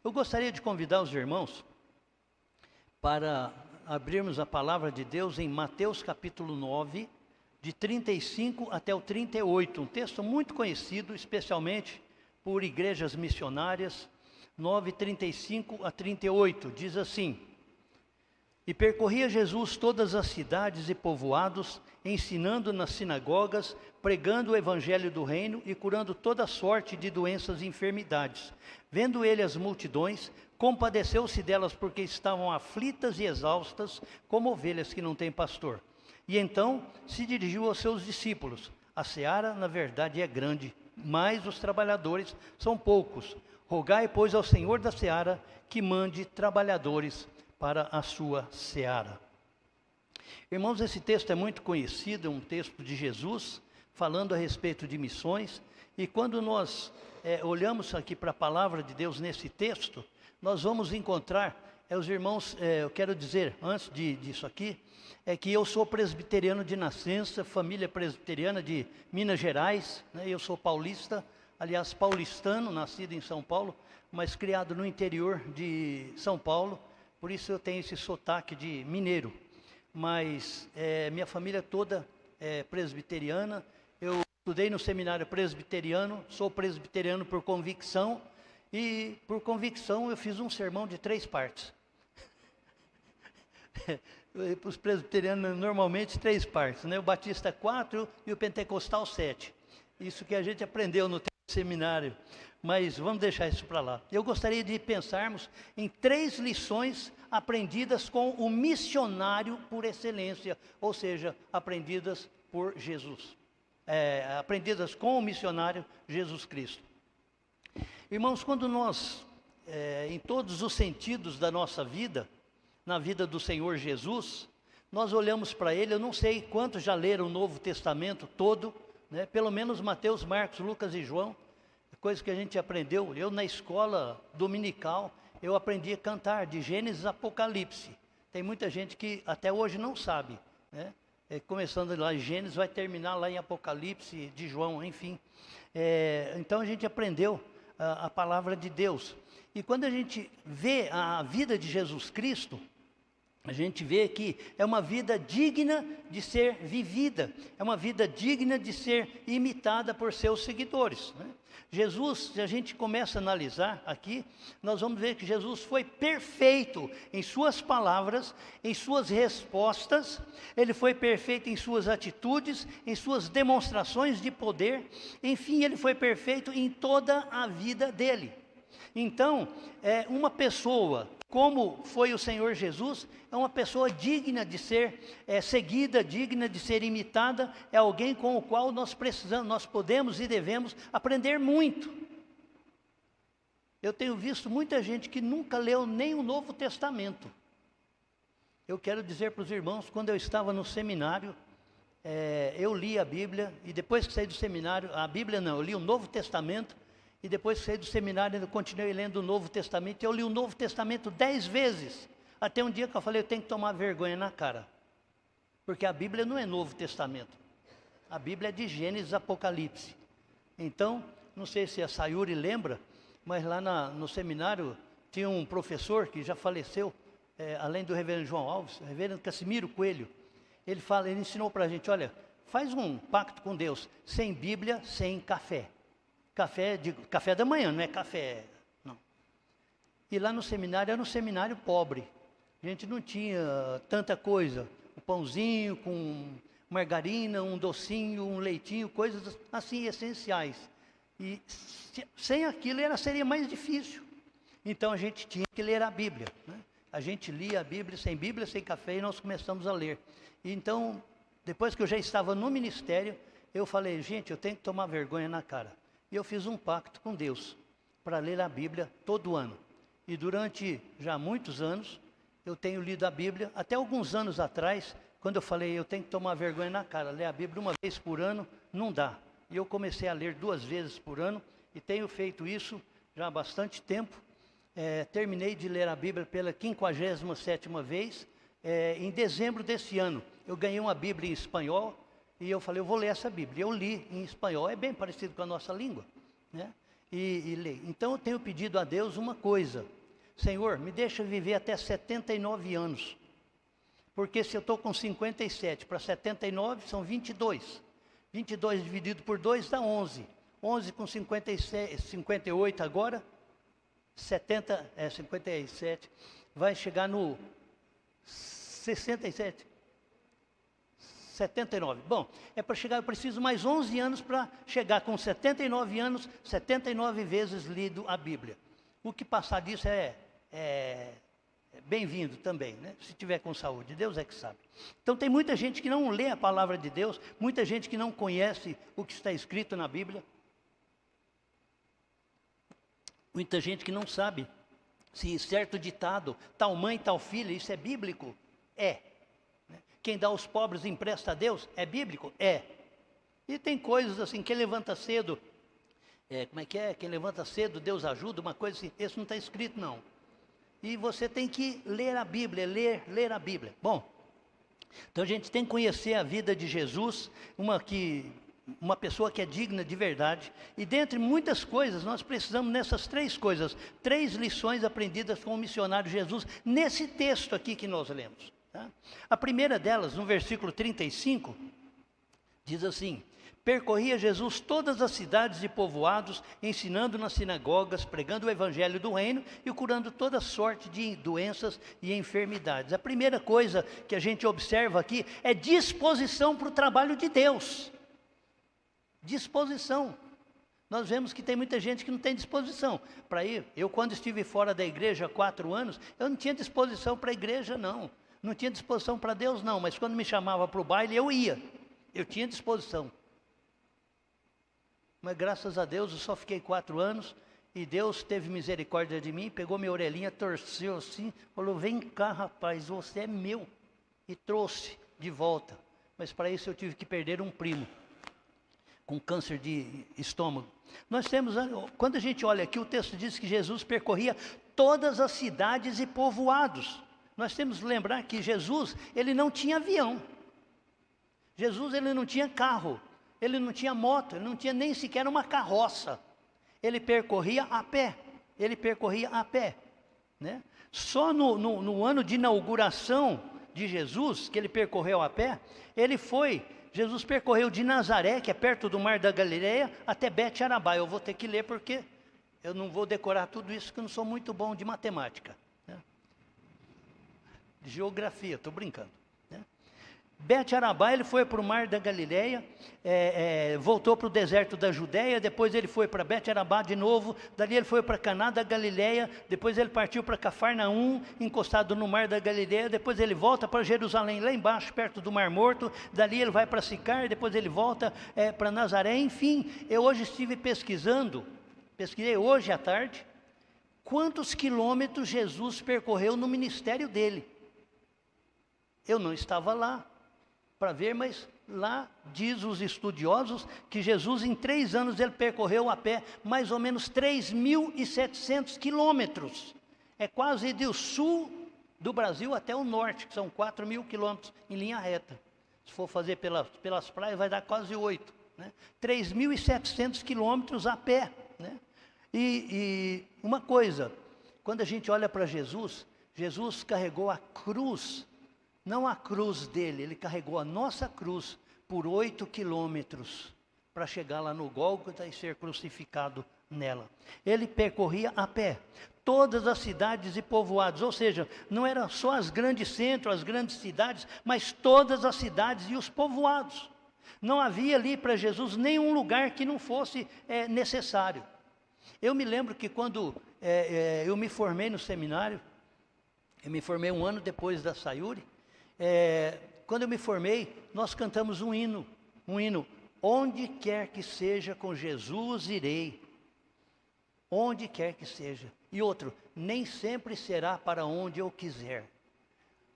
Eu gostaria de convidar os irmãos para abrirmos a palavra de Deus em Mateus capítulo 9, de 35 até o 38, um texto muito conhecido, especialmente por igrejas missionárias. 9, 35 a 38, diz assim: E percorria Jesus todas as cidades e povoados, ensinando nas sinagogas, pregando o evangelho do reino e curando toda sorte de doenças e enfermidades. Vendo ele as multidões, compadeceu-se delas, porque estavam aflitas e exaustas, como ovelhas que não têm pastor. E então se dirigiu aos seus discípulos: A seara, na verdade, é grande, mas os trabalhadores são poucos. Rogai, pois, ao Senhor da seara que mande trabalhadores para a sua seara. Irmãos, esse texto é muito conhecido, é um texto de Jesus, falando a respeito de missões. E quando nós olhamos aqui para a palavra de Deus nesse texto, nós vamos encontrar, os irmãos, eu quero dizer, antes disso aqui, é que eu sou presbiteriano de nascença, família presbiteriana de Minas Gerais, né? Eu sou paulista, aliás, paulistano, nascido em São Paulo, mas criado no interior de São Paulo, por isso eu tenho esse sotaque de mineiro. Mas minha família toda é presbiteriana. Eu estudei no seminário presbiteriano, sou presbiteriano por convicção, e por convicção eu fiz um sermão de 3 partes. Os presbiterianos normalmente 3 partes, né? O batista 4 e o pentecostal 7. Isso que a gente aprendeu no seminário, mas vamos deixar isso para lá. Eu gostaria de pensarmos em 3 lições aprendidas com o missionário por excelência, ou seja, aprendidas por Jesus, aprendidas com o missionário Jesus Cristo. Irmãos, quando nós, em todos os sentidos da nossa vida, na vida do Senhor Jesus, nós olhamos para Ele. Eu não sei quantos já leram o Novo Testamento todo, né? Pelo menos Mateus, Marcos, Lucas e João, coisa que a gente aprendeu. Eu na escola dominical, eu aprendi a cantar de Gênesis a Apocalipse. Tem muita gente que até hoje não sabe, né? Começando lá em Gênesis, vai terminar lá em Apocalipse de João, enfim. Então a gente aprendeu a palavra de Deus. E quando a gente vê a vida de Jesus Cristo, a gente vê que é uma vida digna de ser vivida, é uma vida digna de ser imitada por seus seguidores, né? Jesus, se a gente começa a analisar aqui, nós vamos ver que Jesus foi perfeito em suas palavras, em suas respostas, ele foi perfeito em suas atitudes, em suas demonstrações de poder, enfim, ele foi perfeito em toda a vida dele. Então, uma pessoa como foi o Senhor Jesus, é uma pessoa digna de ser seguida, digna de ser imitada, é alguém com o qual nós precisamos, nós podemos e devemos aprender muito. Eu tenho visto muita gente que nunca leu nem o Novo Testamento. Eu quero dizer para os irmãos, quando eu estava no seminário, eu li a Bíblia, e depois que saí do seminário, a Bíblia não, eu li o Novo Testamento, e depois que saí do seminário, eu continuei lendo o Novo Testamento. Eu li o Novo Testamento 10 vezes. Até um dia que eu falei, eu tenho que tomar vergonha na cara. Porque a Bíblia não é Novo Testamento. A Bíblia é de Gênesis, Apocalipse. Então, não sei se a Sayuri lembra, mas lá no seminário tinha um professor que já faleceu, além do reverendo João Alves, o reverendo Cassimiro Coelho. Ele ensinou para a gente, olha, faz um pacto com Deus, sem Bíblia, sem café. Café da manhã, não é café, não. E lá no seminário, era um seminário pobre. A gente não tinha tanta coisa. Um pãozinho com margarina, um docinho, um leitinho, coisas assim essenciais. E sem aquilo seria mais difícil. Então a gente tinha que ler a Bíblia, né? A gente lia a Bíblia, sem café, e nós começamos a ler. E então, depois que eu já estava no ministério, eu falei, gente, eu tenho que tomar vergonha na cara. E eu fiz um pacto com Deus para ler a Bíblia todo ano. E durante já muitos anos, eu tenho lido a Bíblia. Até alguns anos atrás, quando eu falei, eu tenho que tomar vergonha na cara, ler a Bíblia uma vez por ano, não dá. E eu comecei a ler 2 vezes por ano, e tenho feito isso já há bastante tempo. Terminei de ler a Bíblia pela 57ª vez, em dezembro desse ano. Eu ganhei uma Bíblia em espanhol, e eu falei, eu vou ler essa Bíblia. Eu li em espanhol, é bem parecido com a nossa língua, né? e ler. Então eu tenho pedido a Deus uma coisa: Senhor, me deixa viver até 79 anos. Porque se eu estou com 57 para 79 são 22. 22 dividido por 2 dá 11. 11 com 57, 58 agora, 57, vai chegar no 67, 79. Bom, é para chegar, eu preciso mais 11 anos para chegar com 79 anos, 79 vezes lido a Bíblia. O que passar disso é bem-vindo também, né? Se tiver com saúde, Deus é que sabe. Então tem muita gente que não lê a palavra de Deus, muita gente que não conhece o que está escrito na Bíblia. Muita gente que não sabe se certo ditado, tal mãe, tal filha, isso é bíblico? É. Quem dá aos pobres empresta a Deus? É bíblico? É. E tem coisas assim, quem levanta cedo, como é que é? Quem levanta cedo, Deus ajuda, uma coisa assim, isso não está escrito não. E você tem que ler a Bíblia, ler a Bíblia. Bom, então a gente tem que conhecer a vida de Jesus, uma pessoa que é digna de verdade. E dentre muitas coisas, nós precisamos nessas 3 coisas, 3 lições aprendidas com o missionário Jesus, nesse texto aqui que nós lemos. Tá? A primeira delas, no versículo 35, diz assim: percorria Jesus todas as cidades e povoados, ensinando nas sinagogas, pregando o evangelho do reino e curando toda sorte de doenças e enfermidades. A primeira coisa que a gente observa aqui é disposição para o trabalho de Deus. Disposição. Nós vemos que tem muita gente que não tem disposição para ir. Eu, quando estive fora da igreja há 4 anos, eu não tinha disposição para a igreja, não. Não tinha disposição para Deus, não. Mas quando me chamava para o baile, eu ia. Eu tinha disposição. Mas graças a Deus eu só fiquei 4 anos e Deus teve misericórdia de mim, pegou minha orelhinha, torceu assim, falou: vem cá, rapaz, você é meu. E trouxe de volta. Mas para isso eu tive que perder um primo com câncer de estômago. Nós temos, quando a gente olha aqui, o texto diz que Jesus percorria todas as cidades e povoados. Nós temos que lembrar que Jesus, ele não tinha avião. Jesus, ele não tinha carro. Ele não tinha moto, ele não tinha nem sequer uma carroça. Ele percorria a pé. Ele percorria a pé, né? Só no ano de inauguração de Jesus, que ele percorreu a pé, Jesus percorreu de Nazaré, que é perto do Mar da Galileia, até Bet-Arabá. Eu vou ter que ler porque eu não vou decorar tudo isso, que eu não sou muito bom de matemática, né? De geografia, estou brincando. Bet-Arabá, ele foi para o Mar da Galileia, voltou para o deserto da Judéia, depois ele foi para Bet-Arabá de novo, dali ele foi para Caná da Galileia, depois ele partiu para Cafarnaum, encostado no Mar da Galileia, depois ele volta para Jerusalém, lá embaixo, perto do Mar Morto, dali ele vai para Sicar, depois ele volta para Nazaré. Enfim, eu hoje estive pesquisei hoje à tarde, quantos quilômetros Jesus percorreu no ministério dele. Eu não estava lá para ver, mas lá diz os estudiosos que Jesus em 3 anos ele percorreu a pé mais ou menos 3.700 quilômetros. É quase do sul do Brasil até o norte, que são 4.000 quilômetros em linha reta. Se for fazer pelas praias vai dar quase 8, né? 3.700 quilômetros a pé, né? E uma coisa, quando a gente olha para Jesus, Jesus carregou a cruz. Não a cruz dele, ele carregou a nossa cruz por 8 quilômetros para chegar lá no Gólgota e ser crucificado nela. Ele percorria a pé todas as cidades e povoados, ou seja, não eram só as grandes centros, as grandes cidades, mas todas as cidades e os povoados. Não havia ali para Jesus nenhum lugar que não fosse necessário. Eu me lembro que quando eu me formei no seminário, eu me formei 1 ano depois da Sayuri. Quando eu me formei, nós cantamos um hino, onde quer que seja com Jesus irei, onde quer que seja. E outro, nem sempre será para onde eu quiser.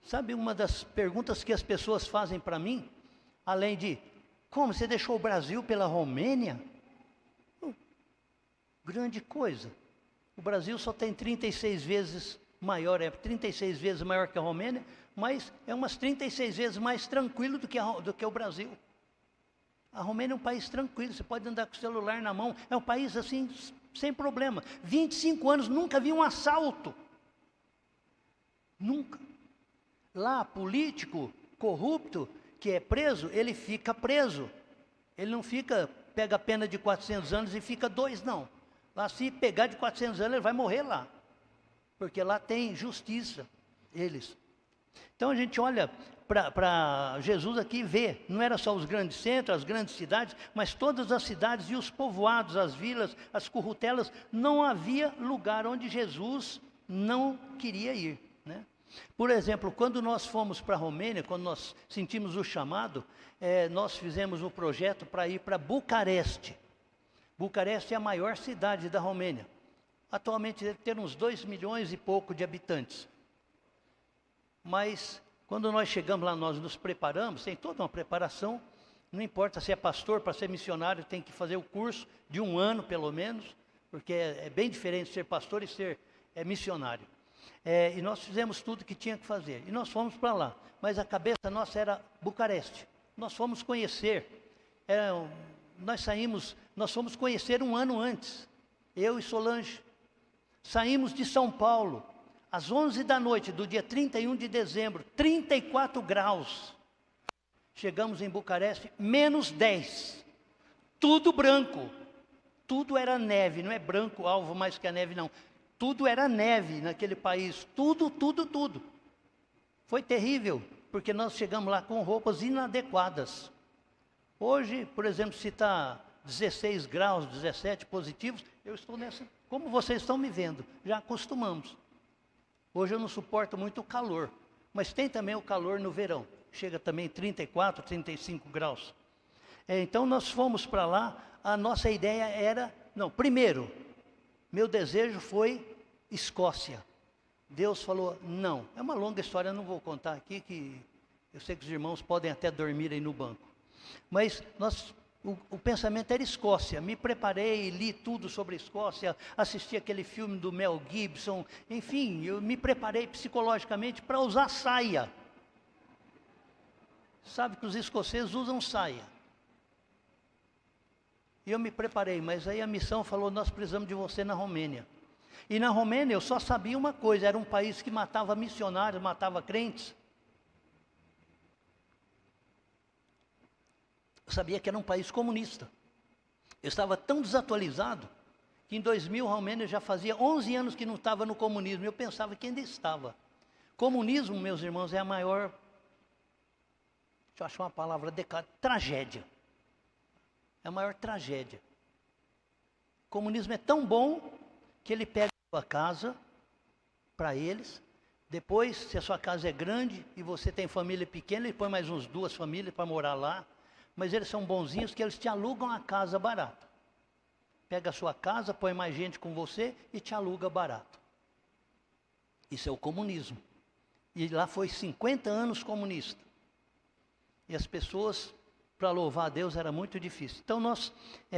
Sabe uma das perguntas que as pessoas fazem para mim, além de, como você deixou o Brasil pela Romênia? Grande coisa, o Brasil só tem 36 vezes maior, 36 vezes maior que a Romênia, mas é umas 36 vezes mais tranquilo do que o Brasil. A Romênia é um país tranquilo, você pode andar com o celular na mão, é um país assim sem problema. 25 anos, nunca vi um assalto. Nunca. Lá, político, corrupto, que é preso, ele fica preso. Ele não fica, pega a pena de 400 anos e fica 2, não. Lá, se pegar de 400 anos, ele vai morrer lá. Porque lá tem justiça, eles. Então a gente olha para Jesus aqui e vê, não era só os grandes centros, as grandes cidades, mas todas as cidades e os povoados, as vilas, as currutelas, não havia lugar onde Jesus não queria ir, né? Por exemplo, quando nós fomos para a Romênia, quando nós sentimos o chamado, nós fizemos um projeto para ir para Bucareste. Bucareste é a maior cidade da Romênia. Atualmente deve ter uns 2 milhões e pouco de habitantes. Mas quando nós chegamos lá, nós nos preparamos, tem toda uma preparação. Não importa se é pastor, para ser missionário tem que fazer o curso de 1 ano pelo menos, porque é bem diferente ser pastor e ser missionário. E nós fizemos tudo que tinha que fazer. E nós fomos para lá. Mas a cabeça nossa era Bucareste. Nós fomos conhecer. Nós fomos conhecer 1 ano antes. Eu e Solange. Saímos de São Paulo, às 11 da noite, do dia 31 de dezembro, 34 graus. Chegamos em Bucareste, -10. Tudo branco. Tudo era neve, não é branco, alvo mais que a neve, não. Tudo era neve naquele país, tudo. Foi terrível, porque nós chegamos lá com roupas inadequadas. Hoje, por exemplo, se está 16 graus, 17 positivos, eu estou nessa, como vocês estão me vendo, já acostumamos. Hoje eu não suporto muito o calor, mas tem também o calor no verão, chega também 34, 35 graus. Então nós fomos para lá, a nossa ideia era, primeiro, meu desejo foi Escócia. Deus falou, não. É uma longa história, eu não vou contar aqui, que eu sei que os irmãos podem até dormir aí no banco. Mas o pensamento era Escócia. Me preparei, li tudo sobre a Escócia, assisti aquele filme do Mel Gibson. Enfim, eu me preparei psicologicamente para usar saia. Sabe que os escoceses usam saia. E eu me preparei, mas aí a missão falou, nós precisamos de você na Romênia. E na Romênia eu só sabia uma coisa, era um país que matava missionários, matava crentes. Eu sabia que era um país comunista. Eu estava tão desatualizado, que em 2000 a Romênia já fazia 11 anos que não estava no comunismo. Eu pensava que ainda estava. Comunismo, meus irmãos, é a maior, deixa eu achar uma palavra adequada, tragédia. É a maior tragédia. O comunismo é tão bom que ele pega a sua casa para eles. Depois, se a sua casa é grande e você tem família pequena, ele põe mais uns 2 famílias para morar lá. Mas eles são bonzinhos que eles te alugam a casa barata. Pega a sua casa, põe mais gente com você e te aluga barato. Isso é o comunismo. E lá foi 50 anos comunista. E as pessoas, para louvar a Deus, era muito difícil. Então nós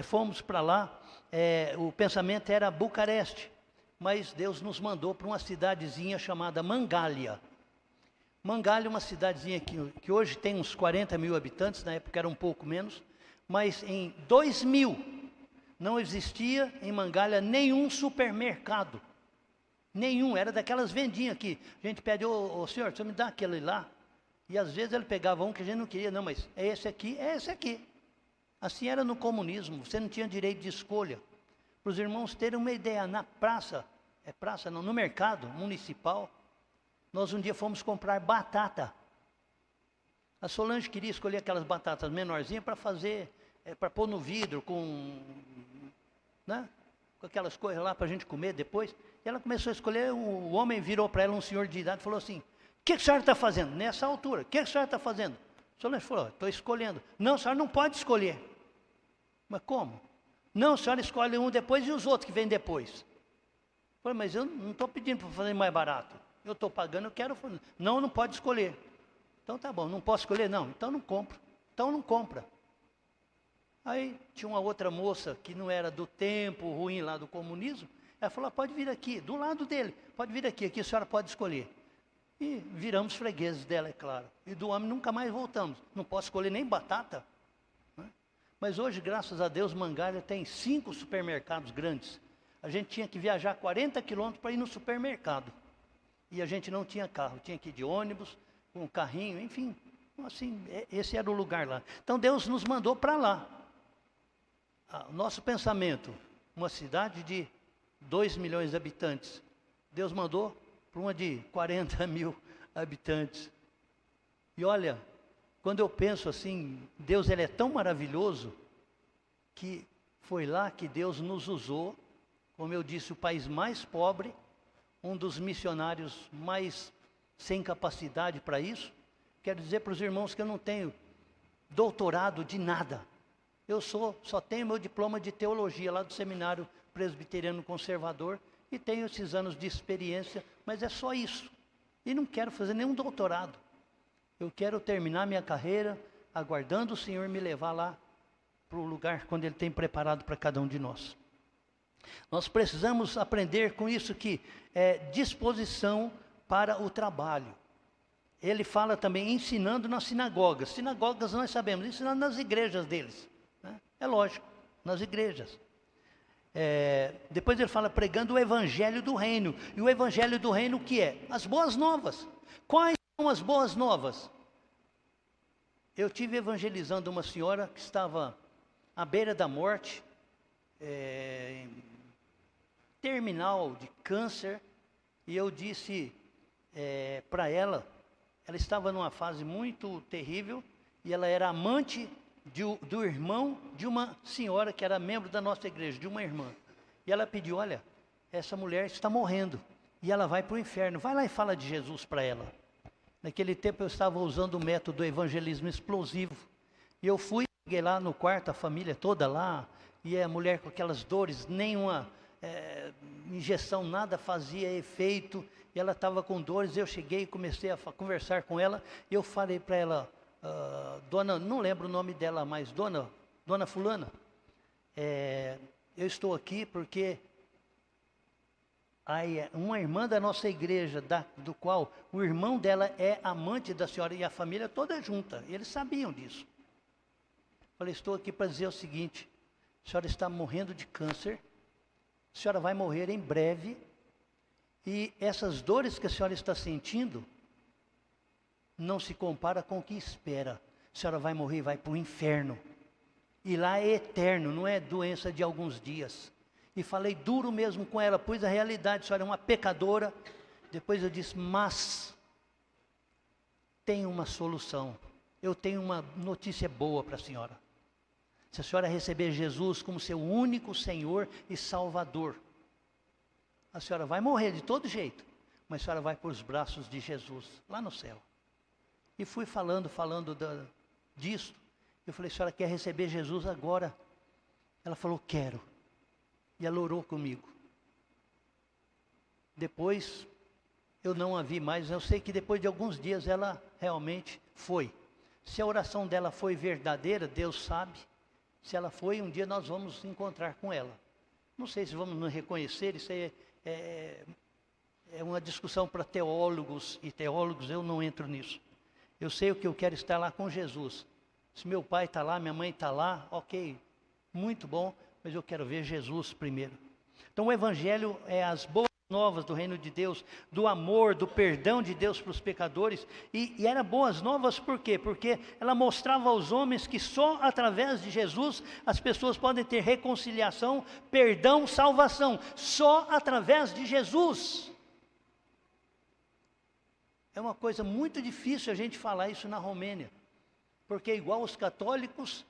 fomos para lá, o pensamento era Bucareste. Mas Deus nos mandou para uma cidadezinha chamada Mangália. Mangália é uma cidadezinha que hoje tem uns 40 mil habitantes, na época era um pouco menos, mas em 2000 não existia em Mangália nenhum supermercado. Nenhum, era daquelas vendinhas que a gente pede, ô senhor, você me dá aquele lá? E às vezes ele pegava um que a gente não queria, não, mas é esse aqui. Assim era no comunismo, você não tinha direito de escolha. Para os irmãos terem uma ideia, na no mercado municipal, nós um dia fomos comprar batata. A Solange queria escolher aquelas batatas menorzinhas para fazer, para pôr no vidro, com aquelas coisas lá para a gente comer depois. E ela começou a escolher, o homem virou para ela, um senhor de idade, e falou assim, o que a senhora está fazendo? Nessa altura, o que a senhora está fazendo? A Solange falou, estou escolhendo. Não, a senhora não pode escolher. Mas como? Não, a senhora escolhe um depois e os outros que vêm depois. Eu falei, mas eu não estou pedindo para fazer mais barato. Eu estou pagando, eu quero. Não pode escolher. Então tá bom, não posso escolher? Não, então não compro. Então não compra. Aí tinha uma outra moça que não era do tempo ruim lá do comunismo. Ela falou, pode vir aqui, do lado dele. Pode vir aqui a senhora pode escolher. E viramos fregueses dela, é claro. E do homem nunca mais voltamos. Não posso escolher nem batata. Né? Mas hoje, graças a Deus, Mangália tem 5 supermercados grandes. A gente tinha que viajar 40 quilômetros para ir no supermercado. E a gente não tinha carro, tinha que ir de ônibus, com um carrinho, enfim. Assim, esse era o lugar lá. Então Deus nos mandou para lá. O nosso pensamento, uma cidade de 2 milhões de habitantes. Deus mandou para uma de 40 mil habitantes. E olha, quando eu penso assim, Deus ele é tão maravilhoso, que foi lá que Deus nos usou, como eu disse, o país mais pobre, um dos missionários mais sem capacidade para isso. Quero dizer para os irmãos que eu não tenho doutorado de nada. Eu só tenho meu diploma de teologia lá do Seminário Presbiteriano Conservador e tenho esses anos de experiência, mas é só isso. E não quero fazer nenhum doutorado. Eu quero terminar minha carreira aguardando o Senhor me levar lá para o lugar quando Ele tem preparado para cada um de nós. Nós precisamos aprender com isso que é disposição para o trabalho. Ele fala também ensinando nas sinagogas. Sinagogas nós sabemos, ensinando nas igrejas deles. Né? É lógico, nas igrejas. Depois ele fala pregando o evangelho do reino. E o evangelho do reino o que é? As boas novas. Quais são as boas novas? Eu tive evangelizando uma senhora que estava à beira da morte, terminal de câncer, e eu disse para ela, ela estava numa fase muito terrível, e ela era amante do irmão de uma senhora que era membro da nossa igreja, de uma irmã. E ela pediu, olha, essa mulher está morrendo, e ela vai para o inferno, vai lá e fala de Jesus para ela. Naquele tempo eu estava usando o método do evangelismo explosivo, e eu cheguei lá no quarto, a família toda lá, e a mulher com aquelas dores, nenhuma injeção, nada fazia efeito, e ela estava com dores. Eu cheguei e comecei a conversar com ela, e eu falei para ela, dona, não lembro o nome dela mais, dona fulana, eu estou aqui porque uma irmã da nossa igreja, do qual o irmão dela é amante da senhora, e a família toda junta, e eles sabiam disso. Falei, estou aqui para dizer o seguinte, a senhora está morrendo de câncer, a senhora vai morrer em breve, e essas dores que a senhora está sentindo, não se compara com o que espera. A senhora vai morrer e vai para o inferno, e lá é eterno, não é doença de alguns dias. E falei duro mesmo com ela, pois a realidade, a senhora é uma pecadora. Depois eu disse, mas tem uma solução, eu tenho uma notícia boa para a senhora. Se a senhora receber Jesus como seu único Senhor e Salvador, a senhora vai morrer de todo jeito, mas a senhora vai para os braços de Jesus, lá no céu. E fui falando disso. Eu falei, a senhora quer receber Jesus agora? Ela falou, quero. E ela orou comigo. Depois, eu não a vi mais. Eu sei que depois de alguns dias ela realmente foi. Se a oração dela foi verdadeira, Deus sabe. Se ela foi, um dia nós vamos encontrar com ela. Não sei se vamos nos reconhecer, isso é uma discussão para teólogos, e teólogos eu não entro nisso. Eu sei o que eu quero estar lá com Jesus. Se meu pai está lá, minha mãe está lá, ok, muito bom, mas eu quero ver Jesus primeiro. Então o Evangelho é as boas novas do reino de Deus, do amor, do perdão de Deus para os pecadores, e era boas novas por quê? Porque ela mostrava aos homens que só através de Jesus as pessoas podem ter reconciliação, perdão, salvação, só através de Jesus. É uma coisa muito difícil a gente falar isso na Romênia, porque igual os católicos,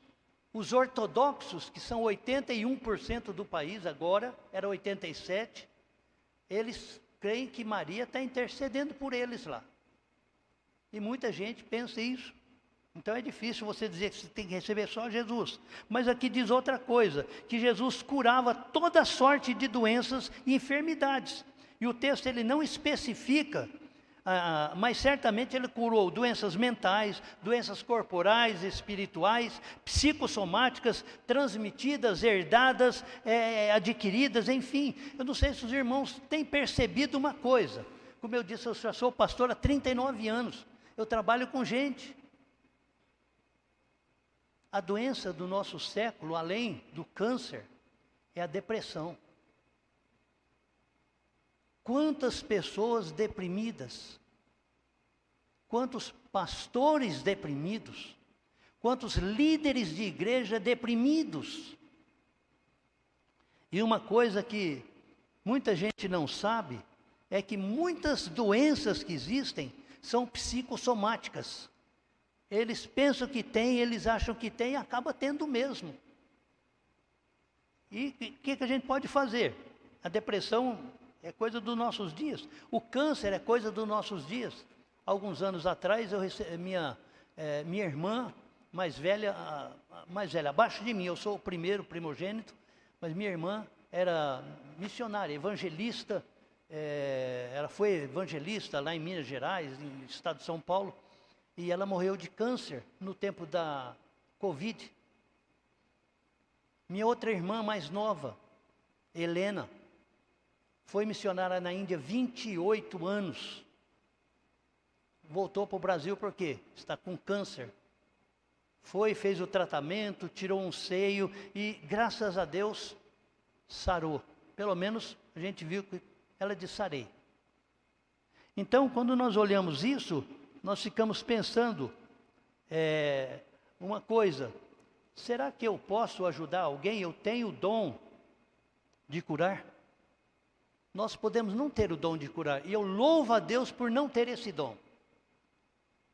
os ortodoxos, que são 81% do país agora, era 87%, eles creem que Maria está intercedendo por eles lá. E muita gente pensa isso. Então é difícil você dizer que você tem que receber só Jesus. Mas aqui diz outra coisa, que Jesus curava toda sorte de doenças e enfermidades. E o texto ele não especifica, mas certamente ele curou doenças mentais, doenças corporais, espirituais, psicossomáticas, transmitidas, herdadas, adquiridas, enfim. Eu não sei se os irmãos têm percebido uma coisa. Como eu disse, eu já sou pastor há 39 anos. Eu trabalho com gente. A doença do nosso século, além do câncer, é a depressão. Quantas pessoas deprimidas, quantos pastores deprimidos, quantos líderes de igreja deprimidos. E uma coisa que muita gente não sabe, é que muitas doenças que existem são psicossomáticas. Eles pensam que tem, eles acham que tem e acaba tendo mesmo. E o que a gente pode fazer? A depressão é coisa dos nossos dias. O câncer é coisa dos nossos dias. Alguns anos atrás, minha irmã mais velha, abaixo de mim, eu sou o primeiro primogênito, mas minha irmã era missionária, evangelista, ela foi evangelista lá em Minas Gerais, no estado de São Paulo, e ela morreu de câncer no tempo da Covid. Minha outra irmã mais nova, Helena, foi missionária na Índia 28 anos. Voltou para o Brasil porque está com câncer. Fez o tratamento, tirou um seio e, graças a Deus, sarou. Pelo menos a gente viu que ela disse sarei. Então, quando nós olhamos isso, nós ficamos pensando uma coisa. Será que eu posso ajudar alguém? Eu tenho o dom de curar? Nós podemos não ter o dom de curar. E eu louvo a Deus por não ter esse dom.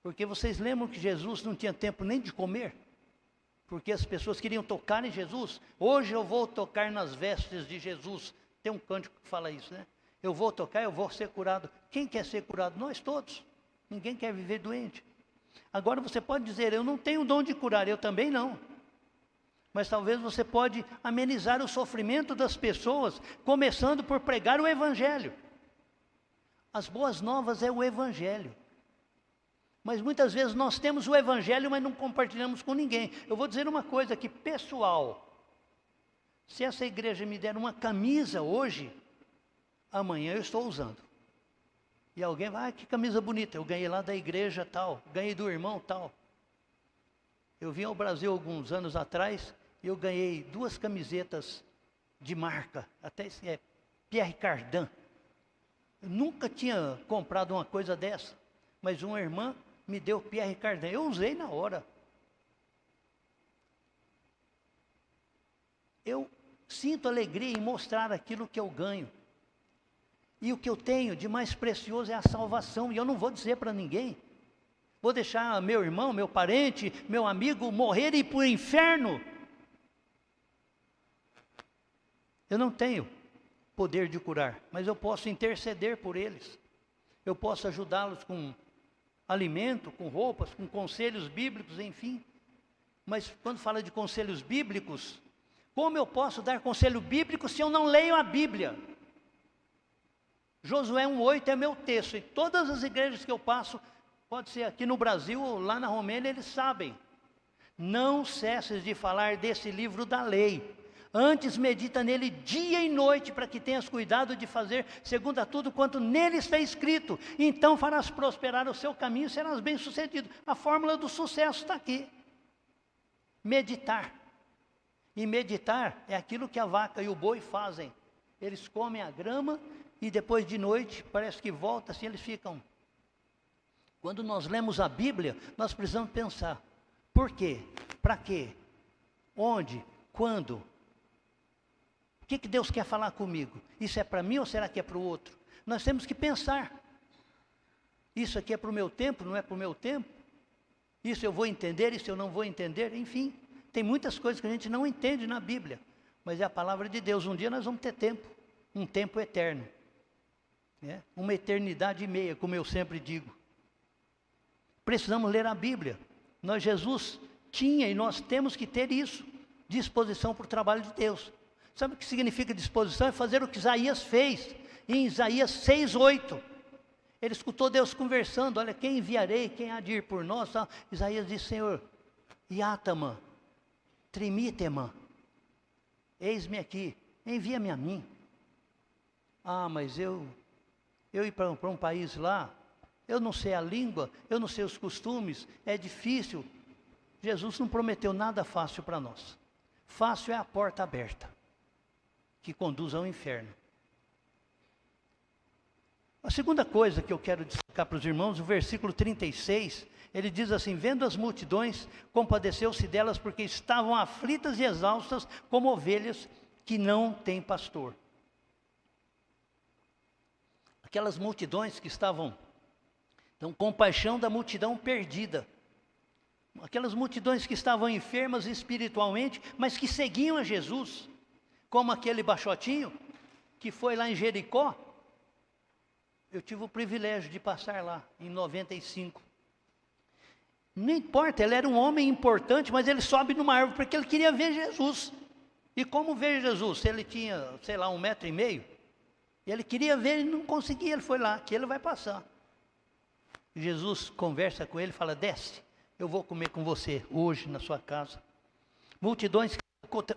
Porque vocês lembram que Jesus não tinha tempo nem de comer? Porque as pessoas queriam tocar em Jesus. Hoje eu vou tocar nas vestes de Jesus. Tem um cântico que fala isso, né? Eu vou tocar, eu vou ser curado. Quem quer ser curado? Nós todos. Ninguém quer viver doente. Agora você pode dizer, eu não tenho o dom de curar. Eu também não. Mas talvez você pode amenizar o sofrimento das pessoas, começando por pregar o Evangelho. As boas novas é o Evangelho. Mas muitas vezes nós temos o Evangelho, mas não compartilhamos com ninguém. Eu vou dizer uma coisa aqui, pessoal. Se essa igreja me der uma camisa hoje, amanhã eu estou usando. E alguém vai, que camisa bonita, eu ganhei lá da igreja tal, ganhei do irmão tal. Eu vim ao Brasil alguns anos atrás, e eu ganhei 2 camisetas de marca, até Pierre Cardin. Eu nunca tinha comprado uma coisa dessa, mas uma irmã me deu Pierre Cardin, eu usei na hora. Eu sinto alegria em mostrar aquilo que eu ganho. E o que eu tenho de mais precioso é a salvação, e eu não vou dizer para ninguém. Vou deixar meu irmão, meu parente, meu amigo morrer e ir para o inferno. Eu não tenho poder de curar, mas eu posso interceder por eles. Eu posso ajudá-los com alimento, com roupas, com conselhos bíblicos, enfim. Mas quando fala de conselhos bíblicos, como eu posso dar conselho bíblico se eu não leio a Bíblia? Josué 1,8 é meu texto, e todas as igrejas que eu passo, pode ser aqui no Brasil ou lá na Romênia, eles sabem. Não cesses de falar desse livro da lei. Antes medita nele dia e noite, para que tenhas cuidado de fazer segundo a tudo quanto nele está escrito. Então farás prosperar o seu caminho e serás bem-sucedido. A fórmula do sucesso está aqui. Meditar. E meditar é aquilo que a vaca e o boi fazem. Eles comem a grama e depois de noite, parece que volta assim, eles ficam. Quando nós lemos a Bíblia, nós precisamos pensar. Por quê? Para quê? Onde? Quando? O que Deus quer falar comigo? Isso é para mim ou será que é para o outro? Nós temos que pensar. Isso aqui é para o meu tempo, não é para o meu tempo? Isso eu vou entender, isso eu não vou entender, enfim. Tem muitas coisas que a gente não entende na Bíblia. Mas é a palavra de Deus. Um dia nós vamos ter tempo. Um tempo eterno. Uma eternidade e meia, como eu sempre digo. Precisamos ler a Bíblia. Jesus tinha e nós temos que ter isso. Disposição para o trabalho de Deus. Sabe o que significa disposição? É fazer o que Isaías fez. Em Isaías 6,8. Ele escutou Deus conversando. Olha, quem enviarei? Quem há de ir por nós? Isaías disse, Senhor, Iátama, Trimitema, eis-me aqui, envia-me a mim. Ah, mas eu ir para um país lá, eu não sei a língua, eu não sei os costumes, é difícil. Jesus não prometeu nada fácil para nós. Fácil é a porta aberta, que conduz ao inferno. A segunda coisa que eu quero destacar para os irmãos, o versículo 36, ele diz assim: vendo as multidões, compadeceu-se delas, porque estavam aflitas e exaustas, como ovelhas que não têm pastor. Aquelas multidões que estavam, então, compaixão da multidão perdida. Aquelas multidões que estavam enfermas espiritualmente, mas que seguiam a Jesus, como aquele baixotinho que foi lá em Jericó. Eu tive o privilégio de passar lá, em 95. Não importa, ele era um homem importante, mas ele sobe numa árvore porque ele queria ver Jesus. E como ver Jesus? Se ele tinha, sei lá, 1,5 metros, e ele queria ver, ele não conseguia, ele foi lá, que ele vai passar. Jesus conversa com ele e fala: desce, eu vou comer com você hoje na sua casa. Multidões que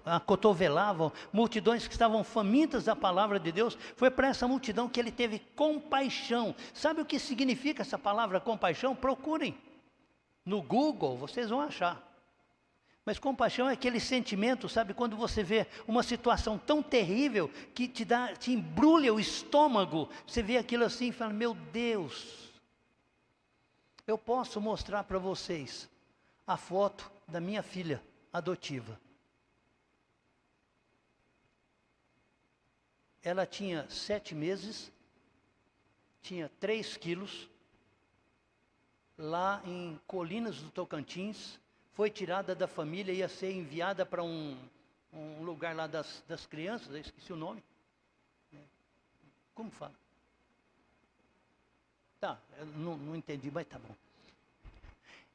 acotovelavam, multidões que estavam famintas da palavra de Deus. Foi para essa multidão que ele teve compaixão. Sabe o que significa essa palavra compaixão? Procurem no Google, vocês vão achar. Mas compaixão é aquele sentimento, sabe, quando você vê uma situação tão terrível que te embrulha o estômago. Você vê aquilo assim e fala: meu Deus. Eu posso mostrar para vocês a foto da minha filha adotiva. Ela tinha 7 meses, tinha 3 quilos, lá em Colinas do Tocantins, foi tirada da família, ia ser enviada para um lugar lá das crianças, eu esqueci o nome. Como fala? Tá, eu não entendi, mas tá bom.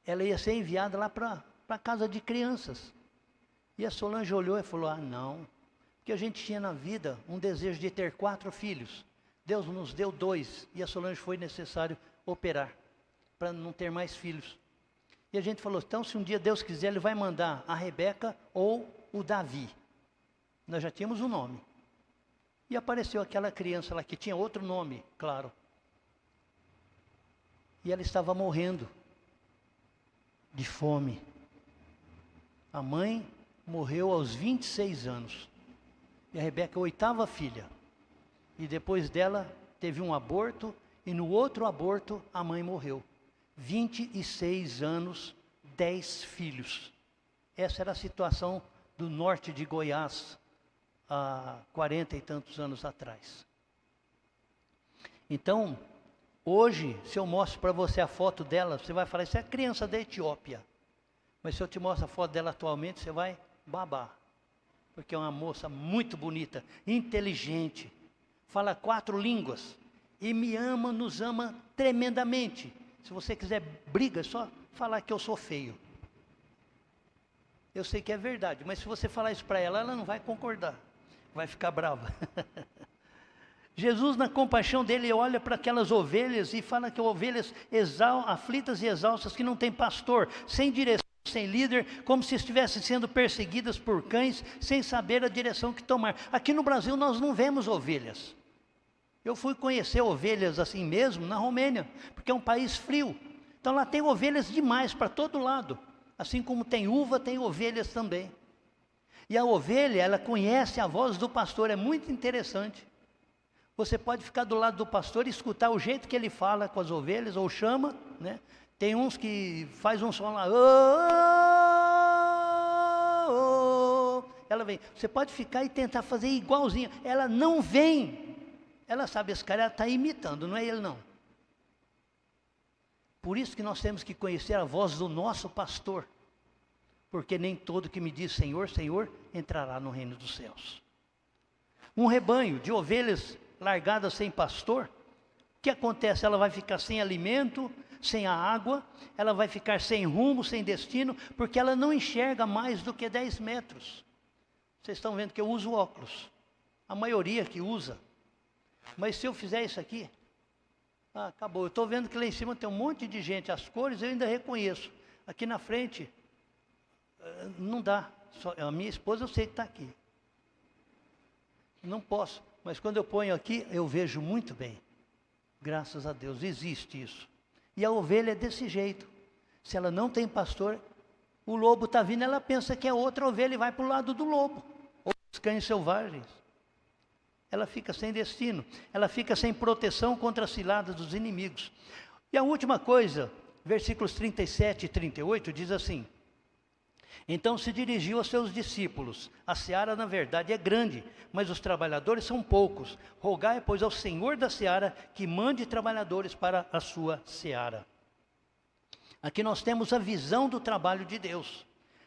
Ela ia ser enviada lá para a casa de crianças. E a Solange olhou e falou: ah, não. Porque a gente tinha na vida um desejo de ter 4 filhos. Deus nos deu 2. E a Solange foi necessário operar, para não ter mais filhos. E a gente falou: então, se um dia Deus quiser, Ele vai mandar a Rebeca ou o Davi. Nós já tínhamos um nome. E apareceu aquela criança lá que tinha outro nome, claro. E ela estava morrendo de fome. A mãe morreu aos 26 anos. E a Rebeca, a 8ª filha. E depois dela, teve um aborto. E no outro aborto, a mãe morreu. 26 anos, 10 filhos. Essa era a situação do norte de Goiás, há 40 e tantos anos atrás. Então, hoje, se eu mostro para você a foto dela, você vai falar: isso é a criança da Etiópia. Mas se eu te mostro a foto dela atualmente, você vai babar. Porque é uma moça muito bonita, inteligente, fala 4 línguas e me ama, nos ama tremendamente. Se você quiser briga, é só falar que eu sou feio. Eu sei que é verdade, mas se você falar isso para ela, ela não vai concordar, vai ficar brava. Jesus, na compaixão dele, olha para aquelas ovelhas e fala que ovelhas aflitas e exaustas, que não tem pastor, sem direção, sem líder, como se estivessem sendo perseguidas por cães, sem saber a direção que tomar. Aqui no Brasil nós não vemos ovelhas. Eu fui conhecer ovelhas assim mesmo na Romênia, porque é um país frio. Então lá tem ovelhas demais para todo lado. Assim como tem uva, tem ovelhas também. E a ovelha, ela conhece a voz do pastor, é muito interessante. Você pode ficar do lado do pastor e escutar o jeito que ele fala com as ovelhas, ou chama, né? Tem uns que faz um som lá, oh, oh, oh. Ela vem. Você pode ficar e tentar fazer igualzinho. Ela não vem. Ela sabe, esse cara está imitando, não é ele não. Por isso que nós temos que conhecer a voz do nosso pastor. Porque nem todo que me diz Senhor, Senhor, entrará no reino dos céus. Um rebanho de ovelhas largadas sem pastor, o que acontece? Ela vai ficar sem alimento, sem a água, ela vai ficar sem rumo, sem destino, porque ela não enxerga mais do que 10 metros. Vocês estão vendo que eu uso óculos. A maioria que usa. Mas se eu fizer isso aqui, acabou. Eu estou vendo que lá em cima tem um monte de gente, as cores eu ainda reconheço. Aqui na frente, não dá. A minha esposa eu sei que está aqui. Não posso, mas quando eu ponho aqui, eu vejo muito bem. Graças a Deus, existe isso. E a ovelha é desse jeito. Se ela não tem pastor, o lobo está vindo, ela pensa que é outra ovelha e vai para o lado do lobo. Ou os cães selvagens. ela fica sem destino, ela fica sem proteção contra as ciladas dos inimigos. E a última coisa, versículos 37 e 38, diz assim: então se dirigiu aos seus discípulos: a seara na verdade é grande, mas os trabalhadores são poucos. Rogai, pois, ao Senhor da seara que mande trabalhadores para a sua seara. Aqui nós temos a visão do trabalho de Deus.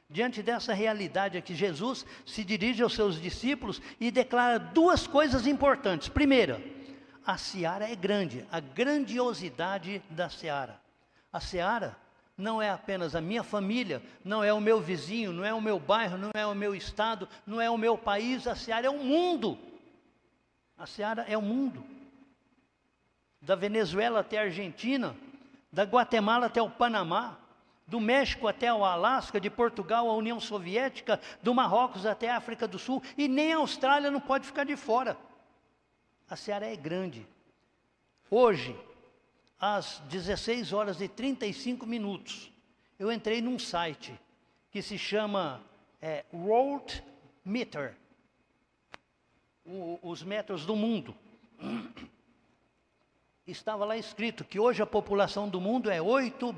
Diante dessa realidade aqui, Jesus se dirige aos seus discípulos e declara duas coisas importantes. Primeira, a seara é grande, a grandiosidade da seara. A seara não é apenas a minha família, não é o meu vizinho, não é o meu bairro, não é o meu estado, não é o meu país, a seara é o mundo. A seara é o mundo. Da Venezuela até a Argentina, da Guatemala até o Panamá, do México até o Alasca, de Portugal à União Soviética, do Marrocos até a África do Sul, e nem a Austrália não pode ficar de fora. A seara é grande. Hoje, às 16 horas e 35 minutos, eu entrei num site que se chama World Meter, os metros do mundo. Estava lá escrito que hoje a população do mundo é 8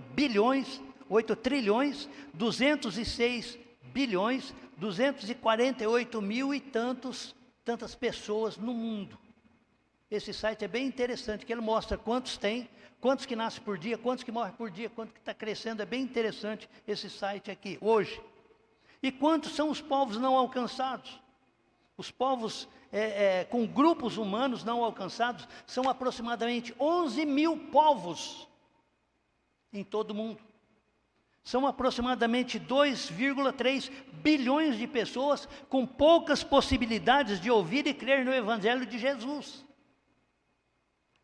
trilhões, 206 bilhões, 248 mil e tantas pessoas no mundo. Esse site é bem interessante, que ele mostra quantos tem, quantos que nascem por dia, quantos que morrem por dia, quanto que está crescendo. É bem interessante esse site aqui, hoje. E quantos são os povos não alcançados? Os povos com grupos humanos não alcançados são aproximadamente 11 mil povos em todo o mundo. São aproximadamente 2,3 bilhões de pessoas com poucas possibilidades de ouvir e crer no Evangelho de Jesus.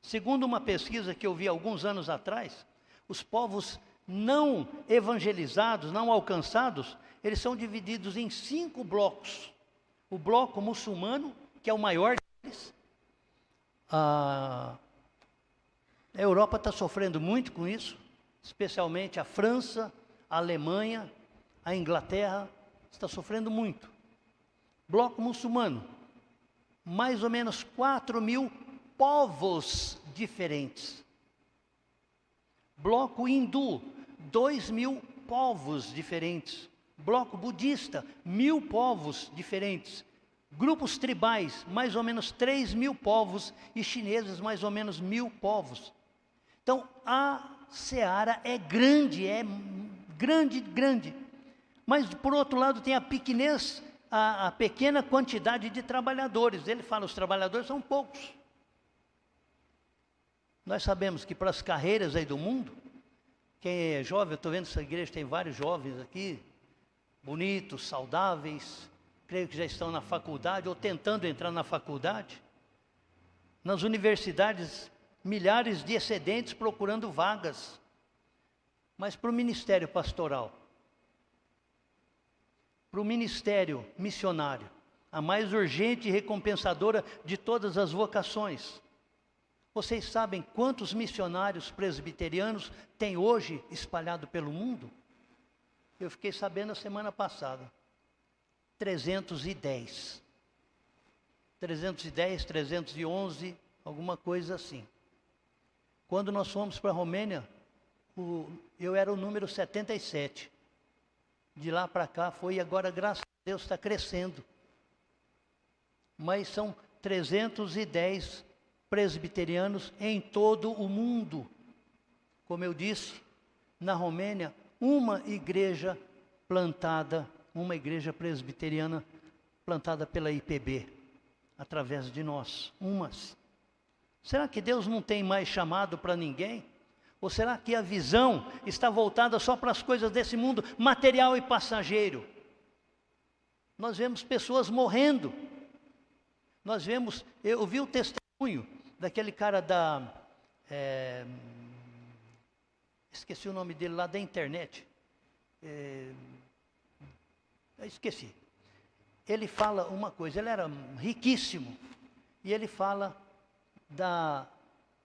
Segundo uma pesquisa que eu vi alguns anos atrás, os povos não evangelizados, não alcançados, eles são divididos em 5 blocos. O bloco muçulmano, que é o maior deles. A Europa está sofrendo muito com isso, especialmente a França, a Alemanha, a Inglaterra, está sofrendo muito. Bloco muçulmano, mais ou menos 4 mil povos diferentes. Bloco hindu, 2 mil povos diferentes. Bloco budista, 1000 povos diferentes. Grupos tribais, mais ou menos 3 mil povos. E chineses, mais ou menos 1000 povos. Então, a seara é grande, grande. Mas, por outro lado, tem a pequenez, a pequena quantidade de trabalhadores. Ele fala, os trabalhadores são poucos. Nós sabemos que para as carreiras aí do mundo, quem é jovem, eu estou vendo essa igreja, tem vários jovens aqui, bonitos, saudáveis, creio que já estão na faculdade ou tentando entrar na faculdade. Nas universidades, milhares de excedentes procurando vagas. Mas para o ministério pastoral, para o ministério missionário, a mais urgente e recompensadora de todas as vocações. Vocês sabem quantos missionários presbiterianos tem hoje espalhado pelo mundo? Eu fiquei sabendo a semana passada. 310. 310, 311, alguma coisa assim. Quando nós fomos para a Romênia, eu era o número 77. De lá para cá foi, e agora, graças a Deus, está crescendo. Mas são 310 presbiterianos em todo o mundo. Como eu disse, na Romênia, uma igreja plantada, uma igreja presbiteriana plantada pela IPB, através de nós, umas. Será que Deus não tem mais chamado para ninguém? Ou será que a visão está voltada só para as coisas desse mundo material e passageiro? Nós vemos pessoas morrendo. Nós vemos, eu vi o testemunho daquele cara esqueci o nome dele lá da internet. Eu esqueci. Ele fala uma coisa, ele era riquíssimo. E ele fala da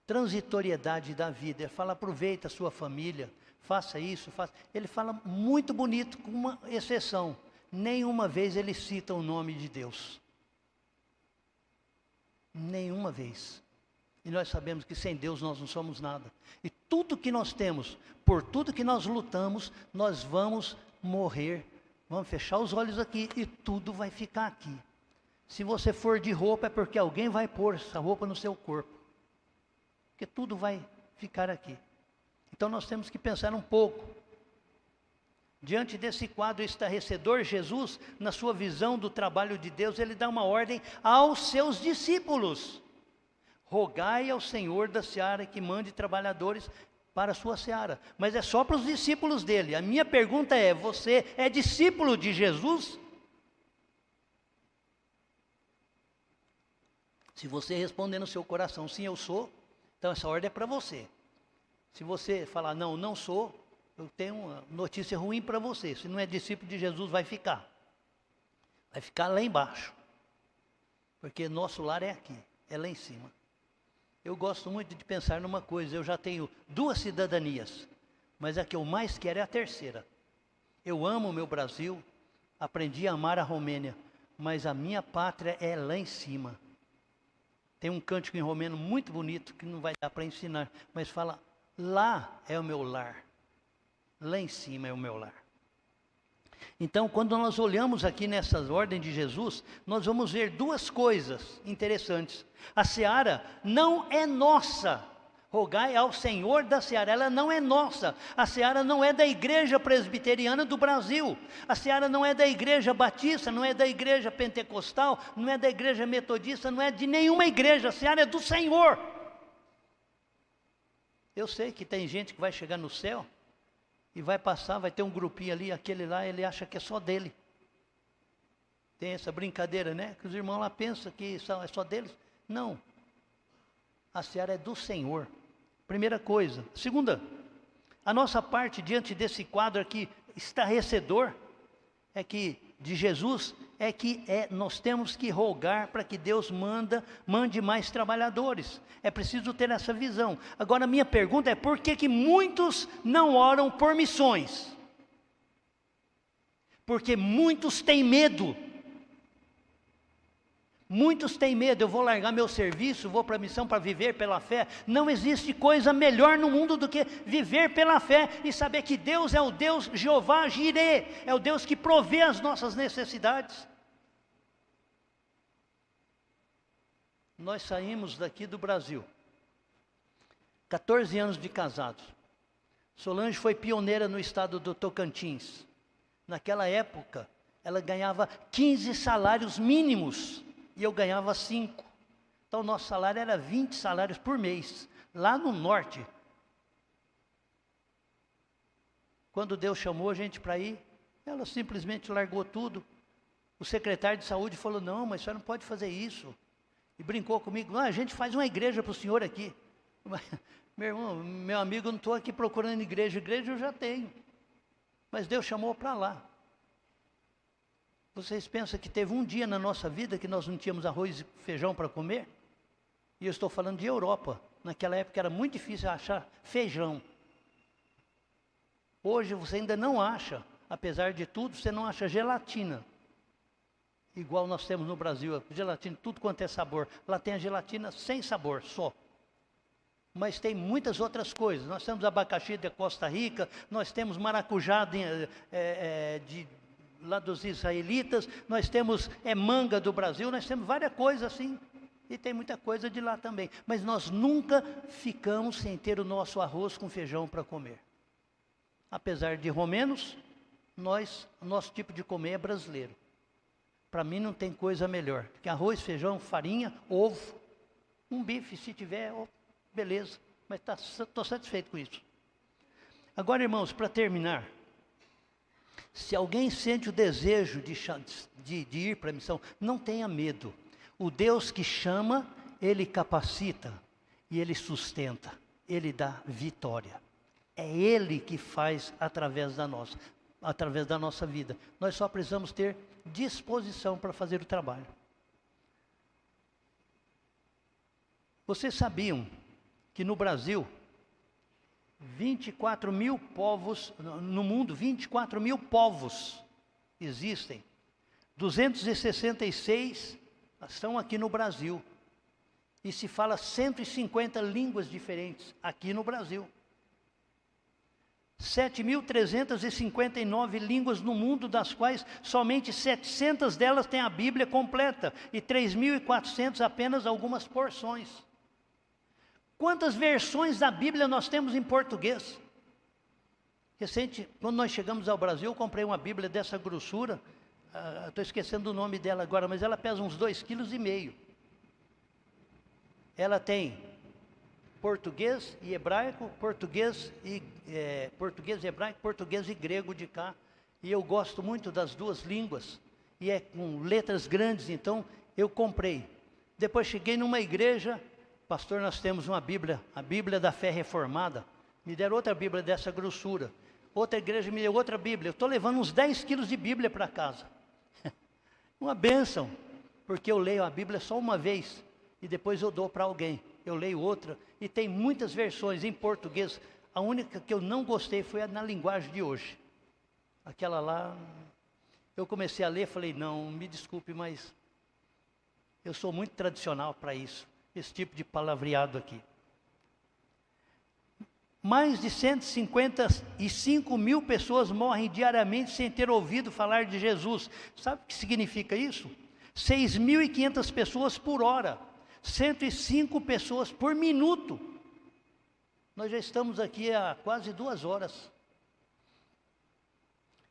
transitoriedade da vida. Ele fala, aproveita a sua família, faça isso, faça. Ele fala muito bonito, com uma exceção. Nenhuma vez ele cita o nome de Deus. Nenhuma vez. E nós sabemos que sem Deus nós não somos nada. E tudo que nós temos, por tudo que nós lutamos, nós vamos morrer. Vamos fechar os olhos aqui e tudo vai ficar aqui. Se você for de roupa é porque alguém vai pôr essa roupa no seu corpo. Porque tudo vai ficar aqui. Então nós temos que pensar um pouco. Diante desse quadro estarrecedor, Jesus, na sua visão do trabalho de Deus, ele dá uma ordem aos seus discípulos. Rogai ao Senhor da seara que mande trabalhadores para a sua seara. Mas é só para os discípulos dele. A minha pergunta é, você é discípulo de Jesus? Se você responder no seu coração, sim, eu sou, então essa ordem é para você. Se você falar, não, não sou, eu tenho uma notícia ruim para você. Se não é discípulo de Jesus, vai ficar. Vai ficar lá embaixo. Porque nosso lar é aqui, é lá em cima. Eu gosto muito de pensar numa coisa, eu já tenho 2 cidadanias, mas a que eu mais quero é a terceira. Eu amo o meu Brasil, aprendi a amar a Romênia, mas a minha pátria é lá em cima. Tem um cântico em romeno muito bonito, que não vai dar para ensinar, mas fala, lá é o meu lar, lá em cima é o meu lar. Então, quando nós olhamos aqui nessas ordens de Jesus, nós vamos ver 2 coisas interessantes. A seara não é nossa. Rogai ao Senhor da seara, ela não é nossa. A seara não é da igreja presbiteriana do Brasil. A seara não é da igreja batista, não é da igreja pentecostal, não é da igreja metodista, não é de nenhuma igreja. A seara é do Senhor. Eu sei que tem gente que vai chegar no céu e vai passar, vai ter um grupinho ali, aquele lá, ele acha que é só dele. Tem essa brincadeira, né? Que os irmãos lá pensam que é só deles. Não. A seara é do Senhor. Primeira coisa. Segunda, a nossa parte diante desse quadro aqui, estarrecedor, é que, de Jesus, é que nós temos que rogar para que Deus mande mais trabalhadores. É preciso ter essa visão. Agora, a minha pergunta é, por que muitos não oram por missões? Porque muitos têm medo. Muitos têm medo, eu vou largar meu serviço, vou para a missão para viver pela fé. Não existe coisa melhor no mundo do que viver pela fé e saber que Deus é o Deus Jeová Jirê, é o Deus que provê as nossas necessidades. Nós saímos daqui do Brasil, 14 anos de casados. Solange foi pioneira no estado do Tocantins. Naquela época, ela ganhava 15 salários mínimos. E eu ganhava 5. Então, o nosso salário era 20 salários por mês. Lá no norte. Quando Deus chamou a gente para ir, ela simplesmente largou tudo. O secretário de saúde falou, não, mas a senhora não pode fazer isso. E brincou comigo, a gente faz uma igreja para o senhor aqui. Meu irmão, meu amigo, eu não estou aqui procurando igreja eu já tenho. Mas Deus chamou para lá. Vocês pensam que teve um dia na nossa vida que nós não tínhamos arroz e feijão para comer? E eu estou falando de Europa. Naquela época era muito difícil achar feijão. Hoje você ainda não acha, apesar de tudo, você não acha gelatina. Igual nós temos no Brasil, gelatina, tudo quanto é sabor. Lá tem a gelatina sem sabor, só. Mas tem muitas outras coisas. Nós temos abacaxi de Costa Rica, nós temos maracujá lá dos israelitas, nós temos manga do Brasil, nós temos várias coisas assim, e tem muita coisa de lá também, mas nós nunca ficamos sem ter o nosso arroz com feijão para comer. Apesar de romenos, nosso tipo de comer é brasileiro. Para mim não tem coisa melhor, que arroz, feijão, farinha, ovo, um bife se tiver, beleza, mas estou satisfeito com isso. Agora, irmãos, para terminar, se alguém sente o desejo de ir para a missão, não tenha medo. O Deus que chama, Ele capacita e Ele sustenta, Ele dá vitória. É Ele que faz através da nossa vida. Nós só precisamos ter disposição para fazer o trabalho. Vocês sabiam que no Brasil, 24 mil povos, no mundo, 24 mil povos existem. 266 estão aqui no Brasil. e se fala 150 línguas diferentes aqui no Brasil. 7.359 línguas no mundo, das quais somente 700 delas têm a Bíblia completa e 3.400 apenas algumas porções. Quantas versões da Bíblia nós temos em português? Recente, quando nós chegamos ao Brasil, eu comprei uma Bíblia dessa grossura, estou esquecendo o nome dela agora, mas ela pesa uns 2,5 kg. Ela tem português e hebraico, português e hebraico, português e grego de cá. E eu gosto muito das duas línguas. E é com letras grandes, então eu comprei. Depois cheguei numa igreja, pastor, nós temos uma Bíblia, a Bíblia da Fé Reformada. Me deram outra Bíblia dessa grossura. Outra igreja me deu outra Bíblia. Eu estou levando uns 10 quilos de Bíblia para casa. Uma bênção, porque eu leio a Bíblia só uma vez e depois eu dou para alguém. Eu leio outra e tem muitas versões em português. A única que eu não gostei foi a na linguagem de hoje. Aquela lá, eu comecei a ler e falei, não, me desculpe, mas eu sou muito tradicional para isso, esse tipo de palavreado aqui. Mais de 155 mil pessoas morrem diariamente sem ter ouvido falar de Jesus. Sabe o que significa isso? 6.500 pessoas por hora. 105 pessoas por minuto. Nós já estamos aqui há quase 2 horas.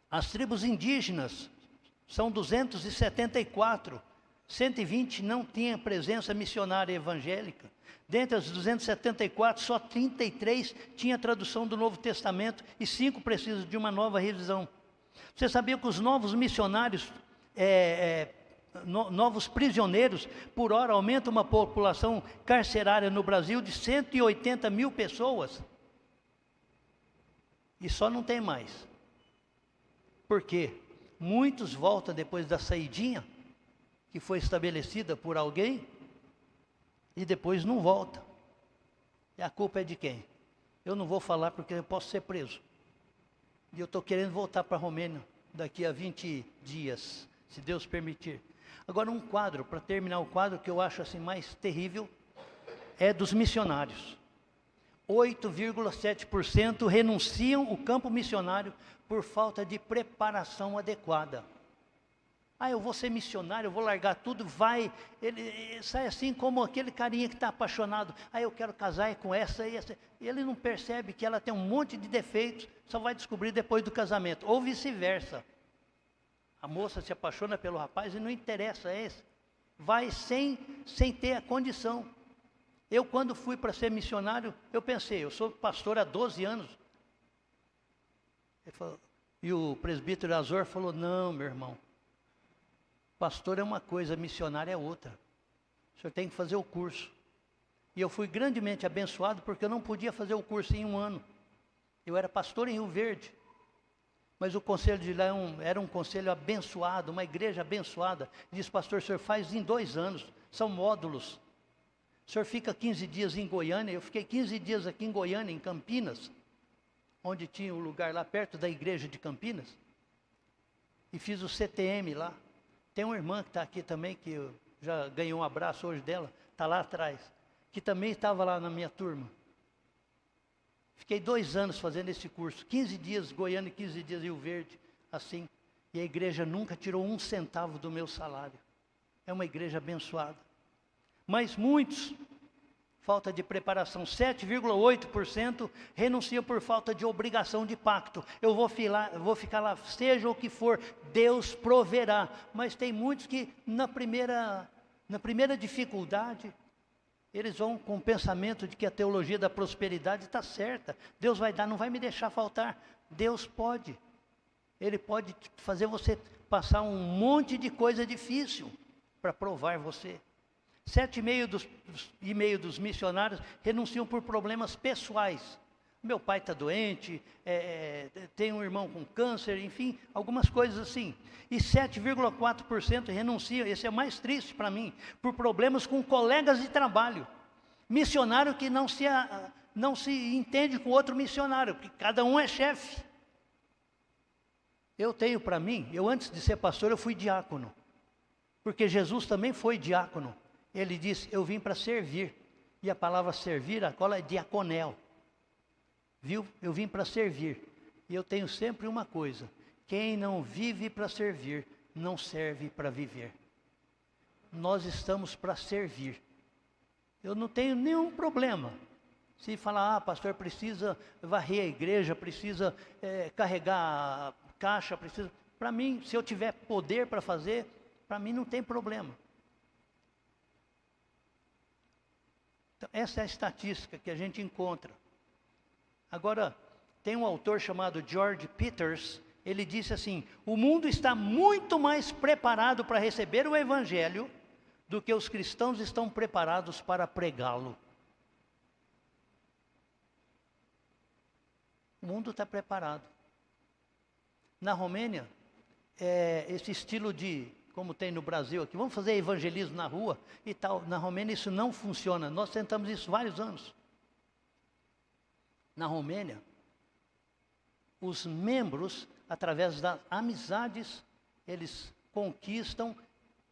As tribos indígenas são 274. 120 não tinham presença missionária evangélica. Dentre as 274, só 33 tinha tradução do Novo Testamento e 5 precisam de uma nova revisão. Você sabia que os novos missionários, novos prisioneiros, por hora aumenta uma população carcerária no Brasil de 180 mil pessoas? E só não tem mais. Por quê? Muitos voltam depois da saidinha, que foi estabelecida por alguém, e depois não volta. E a culpa é de quem? Eu não vou falar porque eu posso ser preso. E eu estou querendo voltar para a Romênia daqui a 20 dias, se Deus permitir. Agora um quadro, para terminar o quadro, que eu acho assim mais terrível, é dos missionários. 8,7% renunciam o campo missionário por falta de preparação adequada. Eu vou ser missionário, eu vou largar tudo, ele sai assim como aquele carinha que está apaixonado. Eu quero casar com essa e essa. Ele não percebe que ela tem um monte de defeitos, só vai descobrir depois do casamento, ou vice-versa. A moça se apaixona pelo rapaz e não interessa esse. Vai sem ter a condição. Eu, quando fui para ser missionário, eu pensei, eu sou pastor há 12 anos. E o presbítero Azor falou, não, meu irmão. Pastor é uma coisa, missionário é outra. O senhor tem que fazer o curso. E eu fui grandemente abençoado porque eu não podia fazer o curso em 1 ano. Eu era pastor em Rio Verde. Mas o conselho de lá era um conselho abençoado, uma igreja abençoada. Diz, pastor, o senhor faz em 2 anos, são módulos. O senhor fica 15 dias em Goiânia, eu fiquei 15 dias aqui em Goiânia, em Campinas, onde tinha o lugar lá perto da igreja de Campinas. E fiz o CTM lá. Tem uma irmã que está aqui também, que eu já ganhei um abraço hoje dela, está lá atrás, que também estava lá na minha turma. Fiquei 2 anos fazendo esse curso, 15 dias Goiânia e 15 dias Rio Verde, assim. E a igreja nunca tirou 1 centavo do meu salário. É uma igreja abençoada. Mas muitos, falta de preparação, 7,8% renunciam por falta de obrigação de pacto. Eu vou ficar lá, seja o que for, Deus proverá. Mas tem muitos que na primeira dificuldade, eles vão com o pensamento de que a teologia da prosperidade está certa. Deus vai dar, não vai me deixar faltar. Deus pode. Ele pode fazer você passar um monte de coisa difícil para provar você. 7,5% dos missionários renunciam por problemas pessoais. Meu pai está doente, tem um irmão com câncer, enfim, algumas coisas assim. E 7,4% renunciam, esse é mais triste para mim, por problemas com colegas de trabalho. Missionário que não se entende com outro missionário, porque cada um é chefe. Eu tenho para mim, antes de ser pastor, eu fui diácono. Porque Jesus também foi diácono. Ele disse, eu vim para servir. E a palavra servir, a cola é diaconel. Viu? Eu vim para servir. E eu tenho sempre uma coisa. Quem não vive para servir, não serve para viver. Nós estamos para servir. Eu não tenho nenhum problema. Se falar, pastor, precisa varrer a igreja, precisa carregar a caixa, precisa... Para mim, se eu tiver poder para fazer, para mim não tem problema. Então, essa é a estatística que a gente encontra. Agora, tem um autor chamado George Peters, ele disse assim, o mundo está muito mais preparado para receber o Evangelho do que os cristãos estão preparados para pregá-lo. O mundo está preparado. Na Romênia, esse estilo de, como tem no Brasil aqui, vamos fazer evangelismo na rua e tal. Na Romênia isso não funciona. Nós tentamos isso vários anos. Na Romênia, os membros, através das amizades, eles conquistam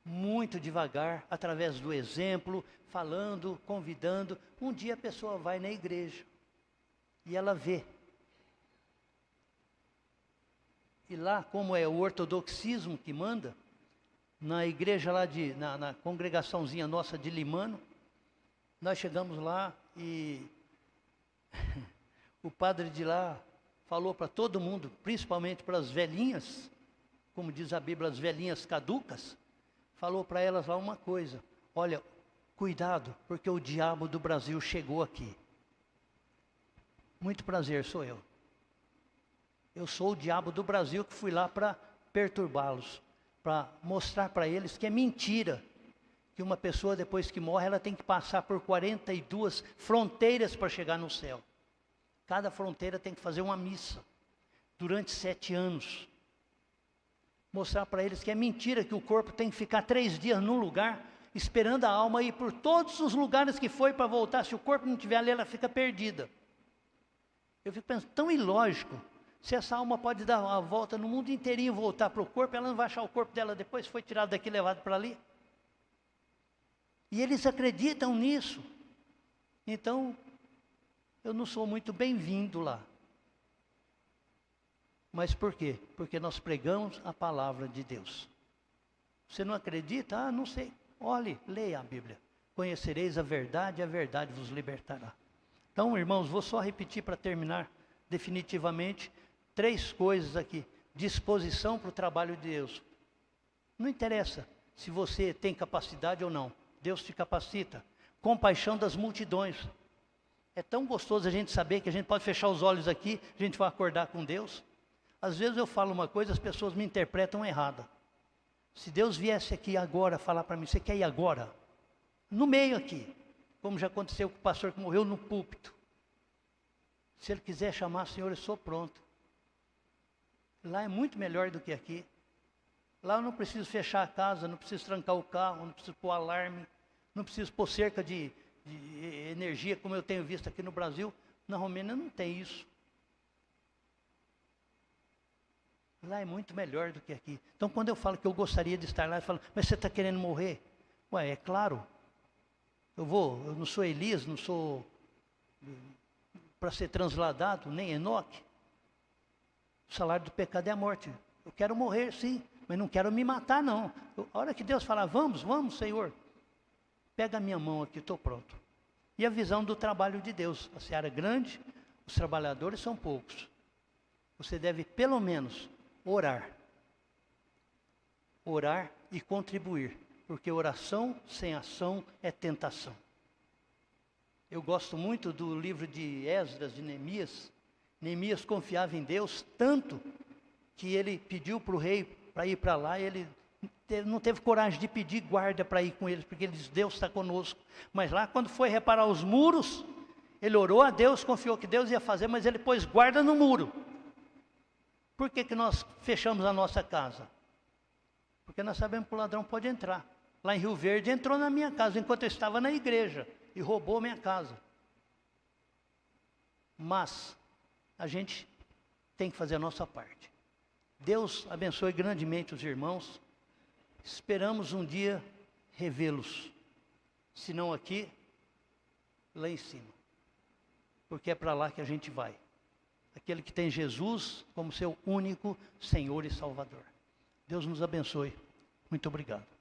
muito devagar, através do exemplo, falando, convidando. Um dia a pessoa vai na igreja e ela vê. E lá, como é o ortodoxismo que manda, na igreja lá, na congregaçãozinha nossa de Limano, nós chegamos lá e o padre de lá falou para todo mundo, principalmente para as velhinhas, como diz a Bíblia, as velhinhas caducas, falou para elas lá uma coisa, olha, cuidado, porque o diabo do Brasil chegou aqui. Muito prazer, sou eu. Eu sou o diabo do Brasil que fui lá para perturbá-los, para mostrar para eles que é mentira, que uma pessoa depois que morre, ela tem que passar por 42 fronteiras para chegar no céu. Cada fronteira tem que fazer uma missa, durante 7 anos. Mostrar para eles que é mentira, que o corpo tem que ficar 3 dias num lugar, esperando a alma ir por todos os lugares que foi para voltar. Se o corpo não estiver ali, ela fica perdida. Eu fico pensando, tão ilógico. Se essa alma pode dar uma volta no mundo inteirinho e voltar para o corpo, ela não vai achar o corpo dela depois, foi tirado daqui e levado para ali. E eles acreditam nisso. Então, eu não sou muito bem-vindo lá. Mas por quê? Porque nós pregamos a palavra de Deus. Você não acredita? Ah, não sei. Olhe, leia a Bíblia. Conhecereis a verdade vos libertará. Então, irmãos, vou só repetir para terminar definitivamente 3 coisas aqui. Disposição para o trabalho de Deus. Não interessa se você tem capacidade ou não. Deus te capacita. Compaixão das multidões. É tão gostoso a gente saber que a gente pode fechar os olhos aqui, a gente vai acordar com Deus. Às vezes eu falo uma coisa, as pessoas me interpretam errada. Se Deus viesse aqui agora falar para mim, você quer ir agora? No meio aqui, como já aconteceu com o pastor que morreu no púlpito. Se ele quiser chamar, Senhor, eu sou pronto. Lá é muito melhor do que aqui. Lá eu não preciso fechar a casa, não preciso trancar o carro, não preciso pôr alarme, não preciso pôr cerca de energia, como eu tenho visto aqui no Brasil. Na Romênia não tem isso. Lá é muito melhor do que aqui. Então, quando eu falo que eu gostaria de estar lá, eu falo, mas você está querendo morrer? Ué, é claro. Eu não sou Elias, não sou para ser transladado, nem Enoque. O salário do pecado é a morte. Eu quero morrer, sim, mas não quero me matar, não. A hora que Deus falar, vamos, Senhor, pega a minha mão aqui, estou pronto. E a visão do trabalho de Deus. A seara é grande, os trabalhadores são poucos. Você deve, pelo menos, orar. Orar e contribuir. Porque oração sem ação é tentação. Eu gosto muito do livro de Esdras, de Neemias. Neemias confiava em Deus tanto que ele pediu para o rei para ir para lá. E ele não teve coragem de pedir guarda para ir com eles, porque ele disse, Deus está conosco. Mas lá, quando foi reparar os muros, ele orou a Deus, confiou que Deus ia fazer, mas ele pôs guarda no muro. Por que nós fechamos a nossa casa? Porque nós sabemos que o ladrão pode entrar. Lá em Rio Verde entrou na minha casa enquanto eu estava na igreja e roubou minha casa. Mas a gente tem que fazer a nossa parte. Deus abençoe grandemente os irmãos. Esperamos um dia revê-los. Se não aqui, lá em cima. Porque é para lá que a gente vai. Aquele que tem Jesus como seu único Senhor e Salvador. Deus nos abençoe. Muito obrigado.